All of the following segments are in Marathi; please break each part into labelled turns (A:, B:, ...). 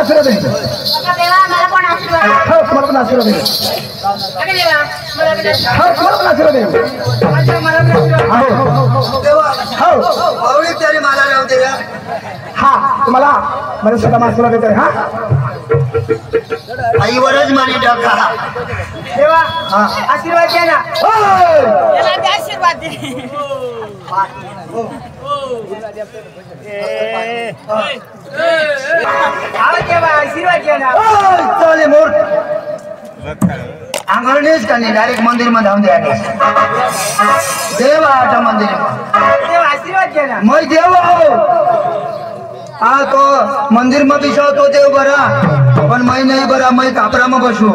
A: आशीर्वाद दे
B: देवा मला पण आशीर्वाद
A: हो तुम्हाला पण आशीर्वाद दे
B: देवा मला पण
A: हो तुम्हाला पण आशीर्वाद दे
B: मला पण आशीर्वाद
C: देवा
A: हो
C: आवडी तरी मला राहू दे
A: हा तुम्हाला मला स्वतः आशीर्वाद देतोय हा
C: आईवरच मानी टाका
B: देवा आशीर्वाद द्या ना याला आशीर्वाद दे देवा आशीर्वाद द्या ना
C: चाले मोर आंगणेच का नाही डायरेक्ट मंदिर मध्ये धावून द्या देवा आठ मंदिर
B: देवा आशीर्वाद द्या ना
C: मैं देव हा तो मंदिर में बिछाओ तो देव बरा पण मैं नहीं बरा मैं कापरा में बसू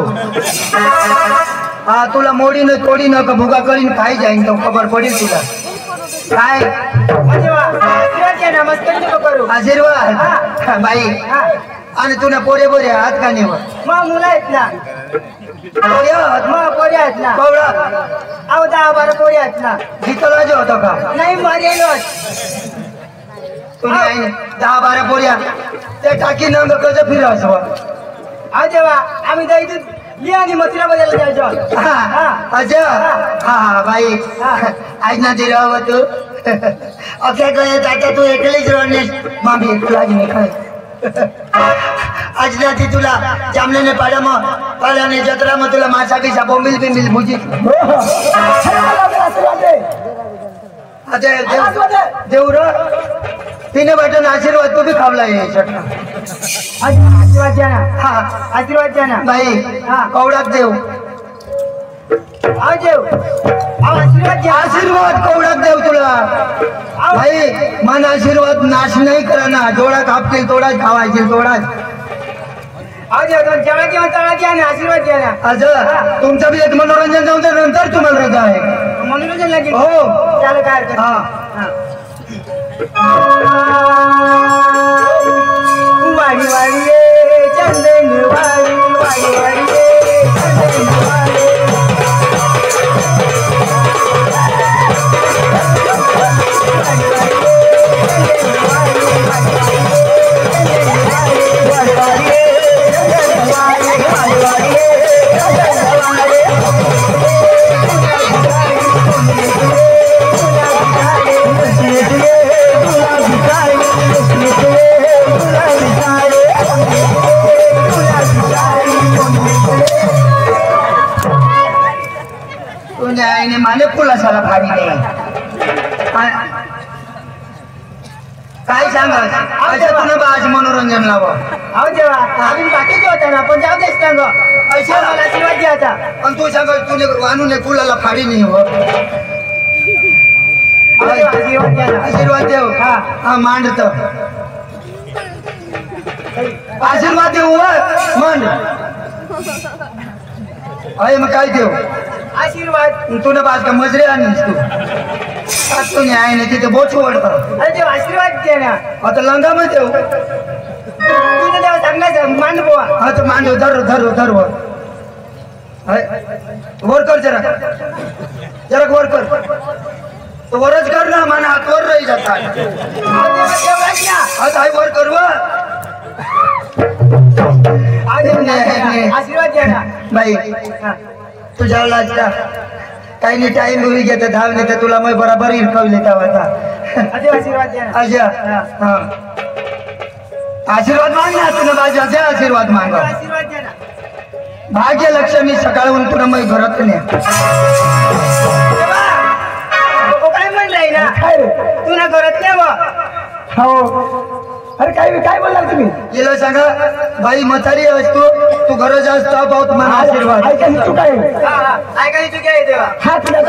C: हा तुला मोडी न तोडी न का भुगा करीन खाई जाईन तो खबर पडेल तुला काय
B: देवा आशीर्वाद द्या ना मस्त करू
C: आशीर्वाद बाई आणि तुला पोरे बोरे हात का नेव
B: मग मुलं आहेत ना मग पोरी आहेत ना
C: कवळा
B: अहो 10-12 पोरी आहेत ना
C: जितला जो होतो का
B: नाही मरेलो
C: तुझ्या आईने 10-12 पोऱ्या त्या टाकी नंग कसं फिरायचं
B: अहो देवा आम्ही तर इथून लिहा आणि मथुरा बजायला जायचो
C: अच्छा हा बाई आज ना ते राव तू अख्या गळ्यात आता तू एकलीच रडणेस मामी एकलाच नाही काय आज ना ती तुला जामलेने पाड्या मग पाड्याने जत्रा मग तुला मासा बिसा बोंबिल बिंबिल भुजी अच्छा देव र तिने वाटून आशीर्वाद तू बी खावला आहे
B: आशीर्वाद द्या ना
C: हा
B: आशीर्वाद द्या ना
C: बाई कवडात देव
B: अहो देव अहो आशीर्वाद द्या
C: आशीर्वाद कवडात देव तुला भाई मन आशीर्वाद नाश नाही करा ना जोडा कापतील तोडाच खावायचे तोडाच
B: अहो देव जेव्हा जेव्हा तळा द्या ना आशीर्वाद द्या ना
C: असं तुमचं बी एक मनोरंजन जाऊन तर नंतर तुम्हाला रजा आहे
B: मनोरंजन लागेल
C: हो
B: त्याला काय हरकत वाडी वाडी चंदन वाडी वाडी वाडी चंदन वाडी
C: आईने माने फुलासाला भारी नाही काय सांगा असं तुला आज मनोरंजन लावा
B: अहो देवा अजून बाकीचे होता ना पण जाऊ देस ना ग
C: पैसा
B: मला आशीर्वाद द्यायचा
C: पण तू सांग तुने आणून फुलाला फाडी नाही हो
B: आशीर्वाद द्या ना
C: आशीर्वाद देव हा मांडत आशीर्वाद देऊ मांड अय मग काय देऊ
B: आशीर्वाद
C: तुला बाज का मजरे आणलीस तू आज तुने आहे ना तिथे बोच ओढतात
B: अरे देव आशीर्वाद द्या ना
C: आता लंगा मध्ये देऊ
B: तुझं देवा सांगायचं मान बुवा
C: हा तर मांडव धर वर कर जरा वर कर तो वरच कर ना माना हात वर राही जाता आता हाय वर कर
B: आशीर्वाद द्या ना
C: बाई तुझ्या लाजता काही नाही टाइम उभी घेत धावले तर तुला मग बरोबर हिरकवले तेव्हा
B: आशीर्वाद द्या ना
C: अच्छा हा आशीर्वाद माग ना तुला माझ्याचे आशीर्वाद माग
B: आशीर्वाद द्या ना
C: भाग्य लक्ष्मी सकाळहून तुला मग घरात नाही
B: काय म्हणलंय ना तू ना घरात नाही
A: हो अरे काय बोलला तुम्ही
C: गेलं सांगा बाई म्हातारी असतो तू घरात जास्त पाहत मला आशीर्वाद
A: ऐकायची चूक आहे
B: ऐकायची चुकी आहे देवा
A: हा तुझ्या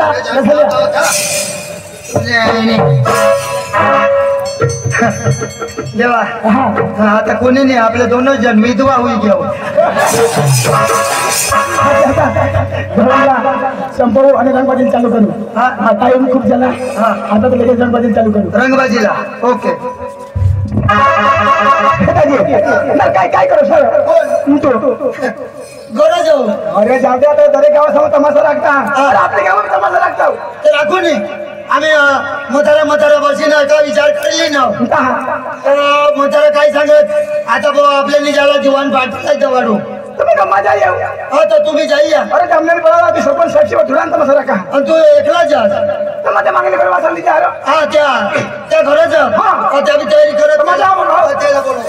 C: देवा आता कोणी नाही आपले दोनच जण विधवा होई घेऊ
A: संपव आणि रंगबाजी चालू करू हा टाइम खूप झाला आता तर लगेच रंगबाजी चालू करू
C: रंगबाजीला ओके
A: काय करू सर
C: गोरा जाऊ
A: अरे जाऊ दे आता दरेक गावासमोर तमाशा लागता आपल्या गावात तमाशा लागता
C: तर राखू नये आम्ही म्हातारा बसी ना का विचार करली ना तर म्हातारा काय सांगत आता भाऊ आपल्या निजाला दिवाण पाठवायचं वाढू
A: तुम्ही का मजा येऊ
C: हा तर तुम्ही जाईया
A: अरे जमने बोला की सरपंच साहेब शिवाय धुरांत मसाला का
C: आणि तू एकला जा
A: तर माझ्या मागणी કરવા चालली जा
C: हा त्या घरात जा त्या बी तयारी करत
A: माझा बोला
C: त्याला बोलव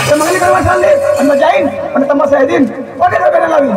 A: ते मागणी કરવા चालली आणि मग जाईन आणि तमाशा येईन कोणी लावीन